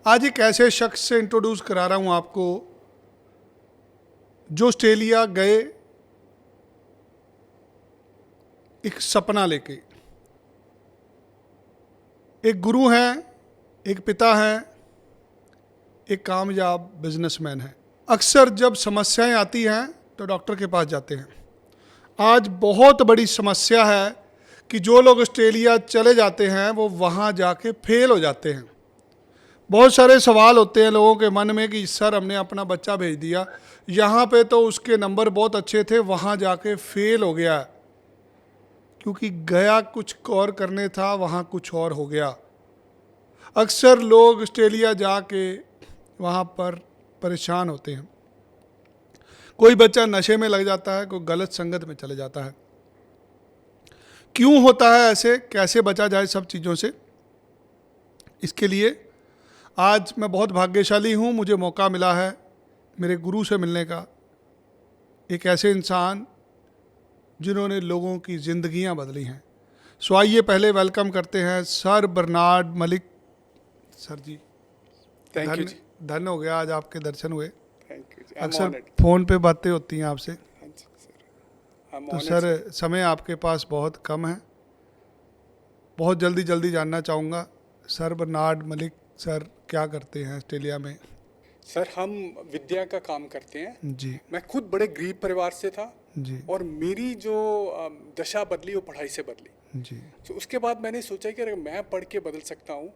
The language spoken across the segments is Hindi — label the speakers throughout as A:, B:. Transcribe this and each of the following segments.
A: आज एक ऐसे शख्स से इंट्रोड्यूस करा रहा हूं आपको जो ऑस्ट्रेलिया गए एक सपना लेके। एक गुरु हैं, एक पिता हैं, एक कामयाब बिजनेसमैन हैं। अक्सर जब समस्याएं आती हैं तो डॉक्टर के पास जाते हैं। आज बहुत बड़ी समस्या है कि जो लोग ऑस्ट्रेलिया चले जाते हैं वो वहाँ जाके फेल हो जाते हैं। बहुत सारे सवाल होते हैं लोगों के मन में कि सर हमने अपना बच्चा भेज दिया, यहाँ पे तो उसके नंबर बहुत अच्छे थे, वहाँ जाके फेल हो गया क्योंकि गया कुछ और करने था, वहाँ कुछ और हो गया। अक्सर लोग ऑस्ट्रेलिया जाके वहाँ पर परेशान होते हैं। कोई बच्चा नशे में लग जाता है, कोई गलत संगत में चले जाता है। क्यों होता है ऐसे, कैसे बचा जाए सब चीज़ों से, इसके लिए आज मैं बहुत भाग्यशाली हूँ। मुझे मौका मिला है मेरे गुरु से मिलने का, एक ऐसे इंसान जिन्होंने लोगों की ज़िंदगियाँ बदली हैं। सो आइए पहले वेलकम करते हैं sir Bernard Malik sir ji.
B: Thank you ji.
A: धन्य हो गया आज आपके दर्शन हुए।
B: Thank you ji.
A: अक्सर फ़ोन पे बातें होती हैं आपसे,
B: I'm
A: तो
B: honored,
A: सर समय आपके पास बहुत कम है। बहुत जल्दी जानना चाहूँगा सर बर्नार्ड मलिक सर क्या करते हैं ऑस्ट्रेलिया में।
B: सर हम विद्या का काम करते हैं।
A: जी
B: मैं खुद बड़े गरीब परिवार से था
A: जी
B: और मेरी जो दशा बदली वो पढ़ाई से बदली।
A: जी
B: तो उसके बाद मैंने सोचा कि अगर मैं पढ़ के बदल सकता हूँ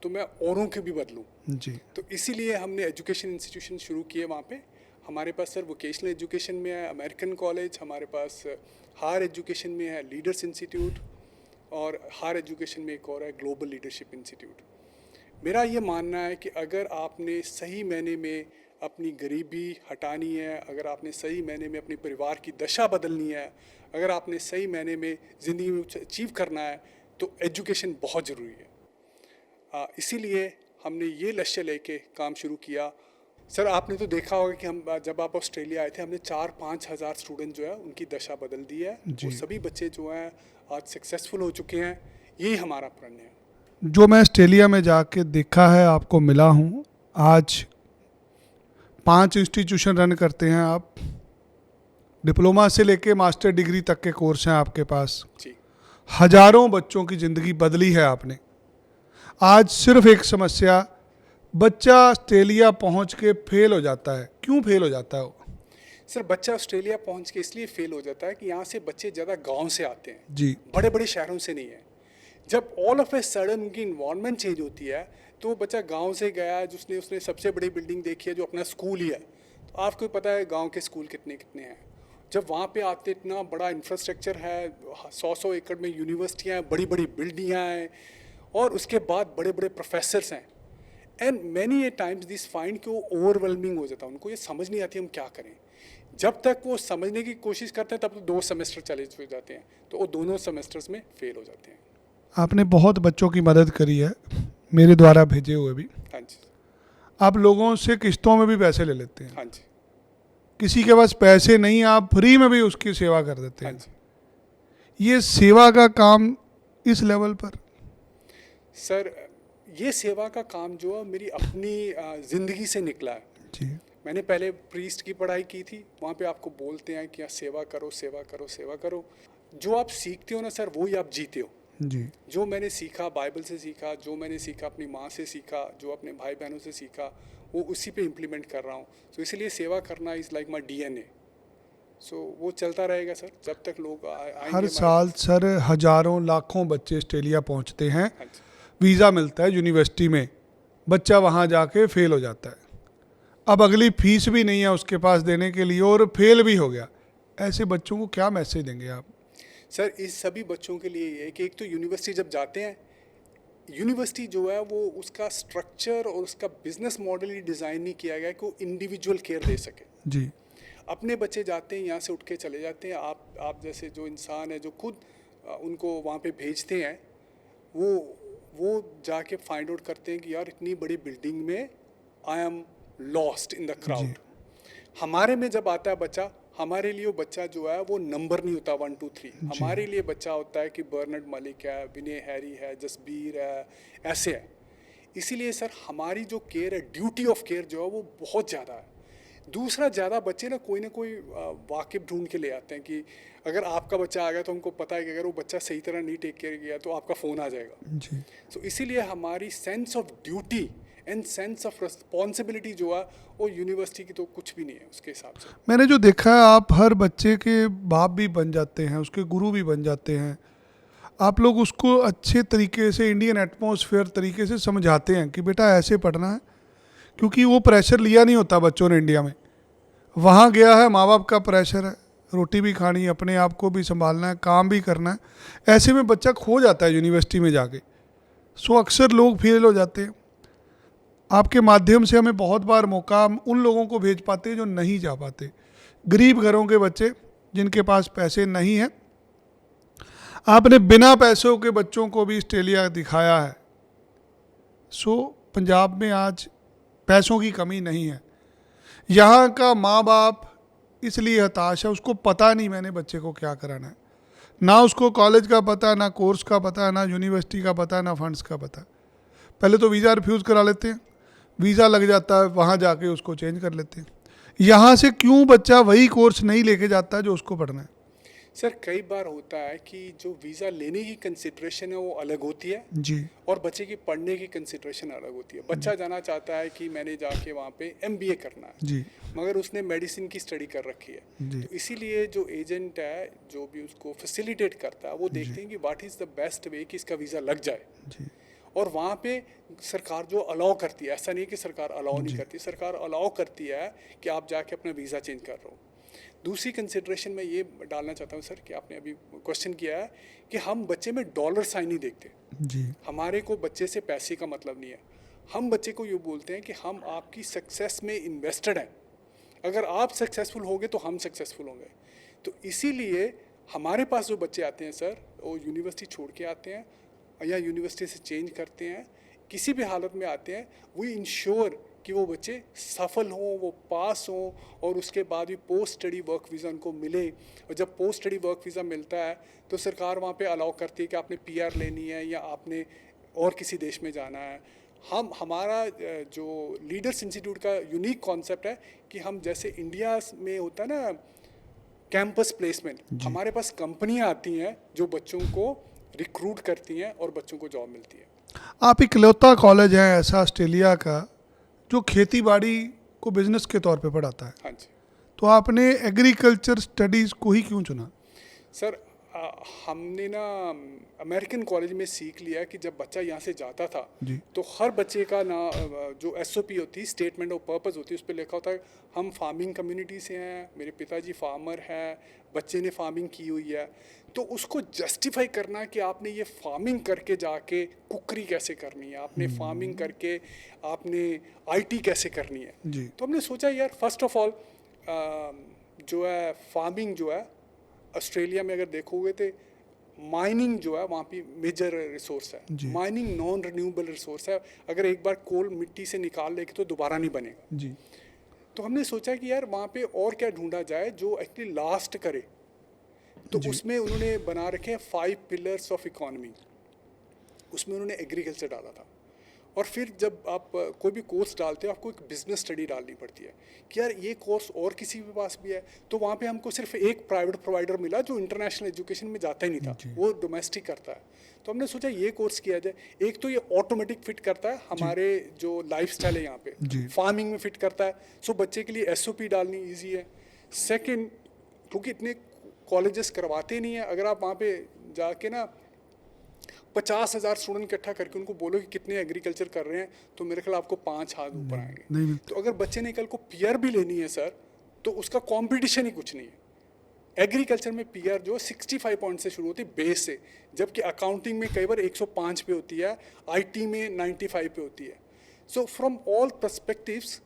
B: तो मैं औरों के भी बदलूँ।
A: जी
B: तो इसीलिए हमने एजुकेशन इंस्टीट्यूशन शुरू किए वहाँ पे। हमारे पास सर वोकेशनल एजुकेशन में है अमेरिकन कॉलेज, हमारे पास हायर एजुकेशन में है लीडर्स इंस्टीट्यूट, और हायर एजुकेशन में एक और है ग्लोबल लीडरशिप इंस्टीट्यूट। मेरा ये मानना है कि अगर आपने सही मायने में अपनी गरीबी हटानी है, अगर आपने सही मायने में अपने परिवार की दशा बदलनी है, अगर आपने सही मायने में ज़िंदगी में अचीव करना है तो एजुकेशन बहुत ज़रूरी है। इसीलिए हमने ये लक्ष्य लेके काम शुरू किया। सर आपने तो देखा होगा कि हम जब आप ऑस्ट्रेलिया आए थे हमने 4-5 हज़ार स्टूडेंट जो है उनकी दशा बदल दी है।
A: जी।
B: वो सभी बच्चे जो हैं आज सक्सेसफुल हो चुके हैं। यही हमारा प्रण है।
A: जो मैं ऑस्ट्रेलिया में जाके देखा है, आपको मिला हूँ। आज 5 इंस्टीट्यूशन रन करते हैं आप, डिप्लोमा से लेके मास्टर डिग्री तक के कोर्स हैं आपके पास।
B: जी
A: हजारों बच्चों की ज़िंदगी बदली है आपने। आज सिर्फ एक समस्या, बच्चा ऑस्ट्रेलिया पहुंच के फेल हो जाता है। क्यों फेल हो जाता है वो?
B: सर बच्चा ऑस्ट्रेलिया पहुंच के इसलिए फेल हो जाता है कि यहाँ से बच्चे ज़्यादा गांव से आते हैं,
A: जी
B: बड़े बड़े शहरों से नहीं है। जब ऑल ऑफ ए सडन उनकी इन्वायरमेंट चेंज होती है तो वो बच्चा गांव से गया है, जिसने उसने सबसे बड़ी बिल्डिंग देखी है जो अपना स्कूल ही है। तो आपको पता है गांव के स्कूल कितने कितने हैं। जब वहाँ पे आते इतना बड़ा इंफ्रास्ट्रक्चर है, 100 एकड़ में यूनिवर्सिटियाँ हैं, बड़ी बड़ी बिल्डिंगाँ हैं, और उसके बाद बड़े बड़े प्रोफेसर्स हैं। And many a times this find कि वो ओवरवेलमिंग हो जाता है, उनको ये समझ नहीं आती हम क्या करें। जब तक वो समझने की कोशिश करते हैं तब तो 2 सेमेस्टर चले जाते हैं, तो वो दोनों सेमेस्टर्स में फेल हो जाते हैं।
A: आपने बहुत बच्चों की मदद करी है, मेरे द्वारा भेजे हुए भी।
B: हाँ जी।
A: आप लोगों से किस्तों में भी पैसे ले लेते हैं।
B: हाँ जी।
A: किसी के पास पैसे नहीं, आप फ्री में भी उसकी सेवा कर देते
B: हाँ
A: हैं।
B: जी।
A: ये सेवा का काम इस लेवल पर,
B: सर ये सेवा का काम जो है मेरी अपनी ज़िंदगी से निकला है।
A: जी
B: मैंने पहले प्रीस्ट की पढ़ाई की थी, वहाँ पे आपको बोलते हैं कि सेवा करो सेवा करो सेवा करो। जो आप सीखते हो ना सर वही आप जीते हो।
A: जी
B: जो मैंने सीखा बाइबल से सीखा, जो मैंने सीखा अपनी माँ से सीखा, जो अपने भाई बहनों से सीखा, वो उसी पे इम्प्लीमेंट कर रहा हूँ। तो इसलिए सेवा करना इज़ लाइक माई DNA। सो वो चलता रहेगा सर जब तक लोग आएंगे
A: हर
B: हमारे
A: साल
B: पास।
A: सर हजारों लाखों बच्चे ऑस्ट्रेलिया पहुंचते हैं।
B: हाँ जी।
A: वीज़ा मिलता है यूनिवर्सिटी में, बच्चा वहाँ जाके फेल हो जाता है। अब अगली फीस भी नहीं है उसके पास देने के लिए और फेल भी हो गया। ऐसे बच्चों को क्या मैसेज देंगे आप?
B: सर इस सभी बच्चों के लिए ये है कि एक तो यूनिवर्सिटी जब जाते हैं, यूनिवर्सिटी जो है वो उसका स्ट्रक्चर और उसका बिजनेस मॉडल ही डिज़ाइन नहीं किया गया कि वो इंडिविजुअल केयर दे सके।
A: जी
B: अपने बच्चे जाते हैं यहाँ से उठ के चले जाते हैं। आप जैसे जो इंसान है जो खुद उनको वहाँ पे भेजते हैं, वो जाके फाइंड आउट करते हैं कि यार इतनी बड़ी बिल्डिंग में I am lost in the crowd. हमारे में जब आता है बच्चा, हमारे लिए वो बच्चा जो है वो नंबर नहीं होता 1 2 3। हमारे लिए बच्चा होता है कि बर्नार्ड मलिक है, विनय हैरी है, जसबीर है, ऐसे है। इसीलिए सर हमारी जो केयर है, ड्यूटी ऑफ केयर जो है वो बहुत ज़्यादा है। दूसरा, ज़्यादा बच्चे ना कोई वाकिफ ढूंढ के ले आते हैं कि अगर आपका बच्चा आ गया तो हमको पता है कि अगर वो बच्चा सही तरह नहीं टेक केयर किया तो आपका फ़ोन आ जाएगा।
A: जी।
B: सो इसीलिए हमारी sense of duty and sense of responsibility जो है वो यूनिवर्सिटी की तो कुछ भी नहीं है उसके हिसाब से।
A: मैंने जो देखा है, आप हर बच्चे के बाप भी बन जाते हैं, उसके गुरु भी बन जाते हैं। आप लोग उसको अच्छे तरीके से, इंडियन एटमॉस्फेयर तरीके से समझाते हैं कि बेटा ऐसे पढ़ना है, क्योंकि वो प्रेशर लिया नहीं होता बच्चों ने इंडिया में। वहाँ गया है, माँ बाप का प्रेशर है, रोटी भी खानी है, अपने आप को भी संभालना है, काम भी करना है। ऐसे में बच्चा खो जाता है यूनिवर्सिटी में जाके। सो अक्सर लोग फेल हो जाते हैं। आपके माध्यम से हमें बहुत बार मौका हम उन लोगों को भेज पाते हैं जो नहीं जा पाते, गरीब घरों के बच्चे जिनके पास पैसे नहीं हैं। आपने बिना पैसों के बच्चों को भी ऑस्ट्रेलिया दिखाया है। सो पंजाब में आज पैसों की कमी नहीं है। यहाँ का माँ बाप इसलिए हताश है, उसको पता नहीं मैंने बच्चे को क्या कराना है। ना उसको कॉलेज का पता, ना कोर्स का पता, ना यूनिवर्सिटी का पता, ना फंड्स का पता। पहले तो वीज़ा रिफ्यूज़ करा लेते हैं, वीज़ा लग जाता है, वहाँ जाके उसको चेंज कर लेते हैं। यहाँ से क्यों बच्चा वही कोर्स नहीं लेके जाता जो उसको पढ़ना है?
B: सर कई बार होता है कि जो वीज़ा लेने की कंसिड्रेशन है वो अलग होती है
A: जी।
B: और बच्चे की पढ़ने की कंसिड्रेशन अलग होती है। बच्चा जाना चाहता है कि मैंने जाके वहाँ पे MBA करना है,
A: जी।
B: मगर उसने मेडिसिन की स्टडी कर रखी है।
A: जी।
B: तो इसीलिए जो एजेंट है जो भी उसको फैसिलिटेट करता है वो देखते हैं कि what is the best way कि इसका वीज़ा लग जाए।
A: जी।
B: और वहाँ पे सरकार जो अलाउ करती है, ऐसा नहीं कि सरकार अलाउ नहीं करती, सरकार अलाउ करती है कि आप जाके अपना वीज़ा चेंज कर रहे हो। दूसरी कंसिड्रेशन में ये डालना चाहता हूँ सर कि आपने अभी क्वेश्चन किया है कि हम बच्चे में डॉलर साइन नहीं देखते।
A: जी।
B: हमारे को बच्चे से पैसे का मतलब नहीं है। हम बच्चे को ये बोलते हैं कि हम आपकी सक्सेस में इन्वेस्टेड हैं। अगर आप सक्सेसफुल होंगे तो हम सक्सेसफुल होंगे। तो इसीलिए हमारे पास जो बच्चे आते हैं सर, वो यूनिवर्सिटी छोड़ के आते हैं या यूनिवर्सिटी से चेंज करते हैं, किसी भी हालत में आते हैं, वी इंश्योर कि वो बच्चे सफल हों, वो पास हों और उसके बाद भी पोस्ट स्टडी वर्क वीज़ा उनको मिले। और जब पोस्ट स्टडी वर्क वीज़ा मिलता है तो सरकार वहाँ पे अलाउ करती है कि आपने PR लेनी है या आपने और किसी देश में जाना है। हमारा जो लीडर्स इंस्टीट्यूट का यूनिक कॉन्सेप्ट है कि हम जैसे इंडिया में होता है ना कैंपस प्लेसमेंट, हमारे पास कंपनियाँ आती हैं जो बच्चों को रिक्रूट करती हैं और बच्चों को जॉब मिलती है।
A: आप इकलौता कॉलेज है ऐसा ऑस्ट्रेलिया का जो खेती बाड़ी को बिजनेस के तौर पे पढ़ाता है।
B: हाँ जी
A: तो आपने एग्रीकल्चर स्टडीज़ को ही क्यों चुना?
B: सर, हमने ना अमेरिकन कॉलेज में सीख लिया कि जब बच्चा यहाँ से जाता था
A: जी।
B: तो हर बच्चे का ना जो SOP होती है, स्टेटमेंट ऑफ पर्पस होती है, उस पर लिखा होता है हम फार्मिंग कम्युनिटी से हैं, मेरे पिताजी फार्मर हैं, बच्चे ने फार्मिंग की हुई है। तो उसको जस्टिफाई करना कि आपने ये फार्मिंग करके जाके कुकरी कैसे करनी है, आपने फार्मिंग करके आपने IT कैसे करनी है।
A: जी।
B: तो हमने सोचा यार फर्स्ट ऑफ ऑल जो है फार्मिंग जो है ऑस्ट्रेलिया में अगर देखोगे तो माइनिंग जो है वहाँ पे मेजर रिसोर्स है। माइनिंग नॉन रिन्यूएबल रिसोर्स है। अगर एक बार कोल मिट्टी से निकाल लेके तो दोबारा नहीं बनेगा।
A: जी।
B: तो हमने सोचा कि यार वहाँ पे और क्या ढूंढा जाए जो एक्चुअली लास्ट करे। तो उसमें उन्होंने बना रखे हैं 5 पिलर्स ऑफ इकोनॉमी। उसमें उन्होंने एग्रीकल्चर डाला था। और फिर जब आप कोई भी कोर्स डालते हो आपको एक बिजनेस स्टडी डालनी पड़ती है कि यार ये कोर्स और किसी के पास भी है। तो वहाँ पे हमको सिर्फ एक प्राइवेट प्रोवाइडर मिला जो इंटरनेशनल एजुकेशन में जाता ही नहीं था, वो डोमेस्टिक करता है। तो हमने सोचा ये कोर्स किया जाए। एक तो ये ऑटोमेटिक फिट करता है हमारे जो लाइफस्टाइल है यहाँ पे, फार्मिंग में फिट करता है। सो बच्चे के लिए SOP डालनी ईजी है। सेकेंड, क्योंकि इतने कॉलेजेस करवाते नहीं है, अगर आप वहाँ पे जाके ना 50,000 स्टूडेंट इकट्ठा करके उनको बोलो कि कितने एग्रीकल्चर कर रहे हैं तो मेरे ख्याल आपको 5 हाथ ऊपर आएंगे। तो अगर बच्चे ने कल को PR भी लेनी है सर तो उसका कंपटीशन ही कुछ नहीं है। एग्रीकल्चर में PR जो 65 पॉइंट से शुरू होती है बेस से, जबकि अकाउंटिंग में कई बार 105 पे होती है, IT में 95 पे होती है। So from all perspectives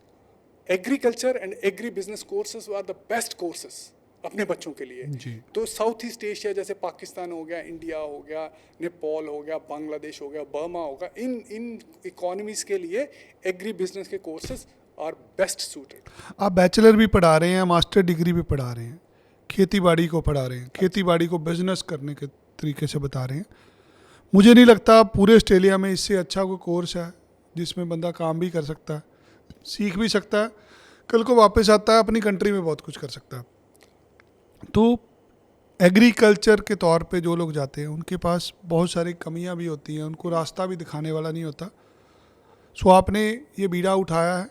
B: agriculture and agribusiness courses are the best courses अपने बच्चों के लिए। तो साउथ ईस्ट एशिया जैसे पाकिस्तान हो गया, इंडिया हो गया, नेपाल हो गया, बांग्लादेश हो गया, बर्मा होगा, इन इकोनॉमीज के लिए एग्री बिजनेस के कोर्सेज आर बेस्ट सूटेड।
A: आप बैचलर भी पढ़ा रहे हैं, मास्टर डिग्री भी पढ़ा रहे हैं, खेती बाड़ी को पढ़ा रहे हैं, खेती बाड़ी को बिजनेस करने के तरीके से बता रहे हैं। मुझे नहीं लगता पूरे ऑस्ट्रेलिया में इससे अच्छा कोई कोर्स है जिसमें बंदा काम भी कर सकता है, सीख भी सकता है, कल को वापस आता है अपनी कंट्री में बहुत कुछ कर सकता है। तो एग्रीकल्चर के तौर पे जो लोग जाते हैं उनके पास बहुत सारी कमियां भी होती हैं, उनको रास्ता भी दिखाने वाला नहीं होता। सो आपने ये बीड़ा उठाया है।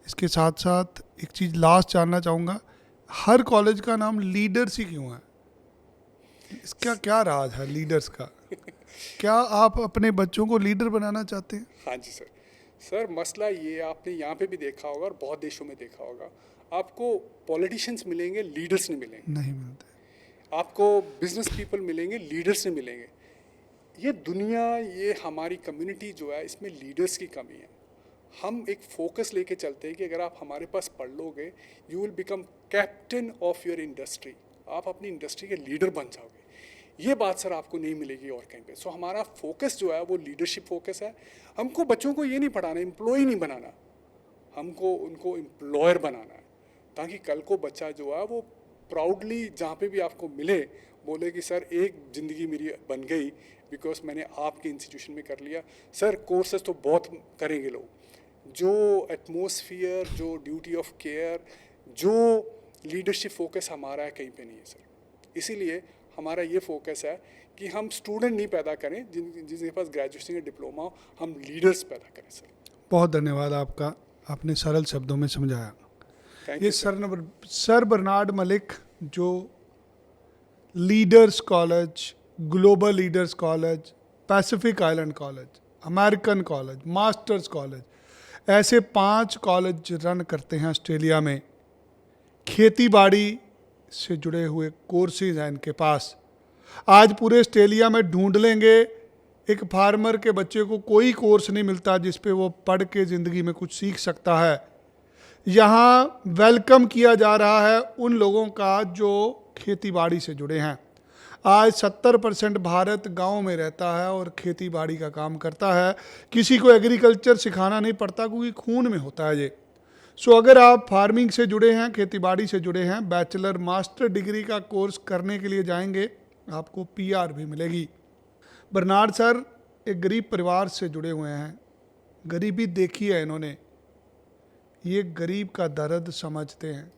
A: इसके साथ साथ एक चीज़ लास्ट जानना चाहूँगा, हर कॉलेज का नाम लीडर्स ही क्यों है? इसका क्या राज है लीडर्स का? क्या आप अपने बच्चों को लीडर बनाना चाहते हैं?
B: हाँ जी सर। सर मसला ये आपने यहाँ पे भी देखा होगा और बहुत देशों में देखा होगा, आपको पॉलिटिशियंस मिलेंगे, लीडर्स नहीं मिलेंगे।
A: नहीं मिलते।
B: आपको बिजनेस पीपल मिलेंगे, लीडर्स नहीं मिलेंगे। ये दुनिया, ये हमारी कम्युनिटी जो है, इसमें लीडर्स की कमी है। हम एक फोकस लेके चलते हैं कि अगर आप हमारे पास पढ़ लोगे, you will become captain of your industry, आप अपनी इंडस्ट्री के लीडर बन जाओगे। ये बात सर आपको नहीं मिलेगी और कहीं पे। सो हमारा फोकस जो है वो लीडरशिप फोकस है। हमको बच्चों को ये नहीं पढ़ाना, एम्प्लॉय नहीं बनाना, हमको उनको एम्प्लॉयर बनाना है, ताकि कल को बच्चा जो है वो प्राउडली जहाँ पे भी आपको मिले बोले कि सर एक ज़िंदगी मेरी बन गई बिकॉज मैंने आपके इंस्टीट्यूशन में कर लिया। सर कोर्सेज तो बहुत करेंगे लोग, जो एटमॉस्फेयर, जो ड्यूटी ऑफ केयर, जो लीडरशिप फोकस हमारा है कहीं पे नहीं है सर। इसीलिए हमारा ये फोकस है कि हम स्टूडेंट नहीं पैदा करें जिनके पास ग्रेजुएशन या डिप्लोमा हो, हम लीडर्स पैदा करें सर।
A: बहुत धन्यवाद आपका, आपने सरल शब्दों में समझाया।
B: थैंक
A: ये
B: you sir.
A: Sir Bernard Malik जो leaders college, global leaders college, Pacific Island college, American college, masters college, ऐसे 5 कॉलेज रन करते हैं ऑस्ट्रेलिया में। खेती बाड़ी से जुड़े हुए कोर्सेज हैं इनके पास। आज पूरे ऑस्ट्रेलिया में ढूंढ लेंगे, एक फार्मर के बच्चे को कोई कोर्स नहीं मिलता जिस पे वो पढ़ के ज़िंदगी में कुछ सीख सकता है। यहाँ वेलकम किया जा रहा है उन लोगों का जो खेती बाड़ी से जुड़े हैं। आज 70% भारत गांव में रहता है और खेती बाड़ी का काम करता है। किसी को एग्रीकल्चर सिखाना नहीं पड़ता क्योंकि खून में होता है ये। सो अगर आप फार्मिंग से जुड़े हैं, खेती बाड़ी से जुड़े हैं, बैचलर मास्टर डिग्री का कोर्स करने के लिए जाएंगे, आपको PR भी मिलेगी। बर्नार्ड सर एक गरीब परिवार से जुड़े हुए हैं, गरीबी देखी है इन्होंने, ये गरीब का दर्द समझते हैं।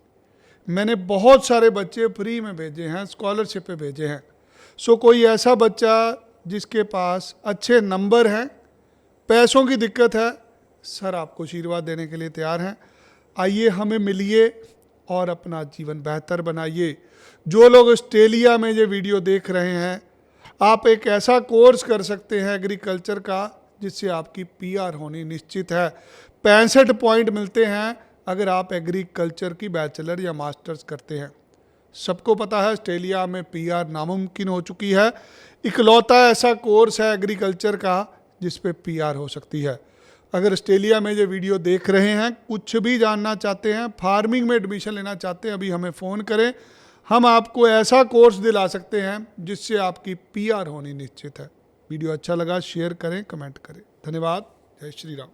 A: मैंने बहुत सारे बच्चे फ्री में भेजे हैं, स्कॉलरशिप पे भेजे हैं। सो कोई ऐसा बच्चा जिसके पास अच्छे नंबर हैं, पैसों की दिक्कत है, सर आपको आशीर्वाद देने के लिए तैयार हैं। आइए हमें मिलिए और अपना जीवन बेहतर बनाइए। जो लोग ऑस्ट्रेलिया में ये वीडियो देख रहे हैं, आप एक ऐसा कोर्स कर सकते हैं एग्रीकल्चर का जिससे आपकी PR होनी निश्चित है। 65 पॉइंट मिलते हैं अगर आप एग्रीकल्चर की बैचलर या मास्टर्स करते हैं। सबको पता है ऑस्ट्रेलिया में PR नामुमकिन हो चुकी है। इकलौता ऐसा कोर्स है एग्रीकल्चर का जिस पे PR हो सकती है। अगर ऑस्ट्रेलिया में ये वीडियो देख रहे हैं, कुछ भी जानना चाहते हैं, फार्मिंग में एडमिशन लेना चाहते हैं, अभी हमें फ़ोन करें। हम आपको ऐसा कोर्स दिला सकते हैं जिससे आपकी PR होनी निश्चित है। वीडियो अच्छा लगा शेयर करें, कमेंट करें। धन्यवाद। जय श्री राम।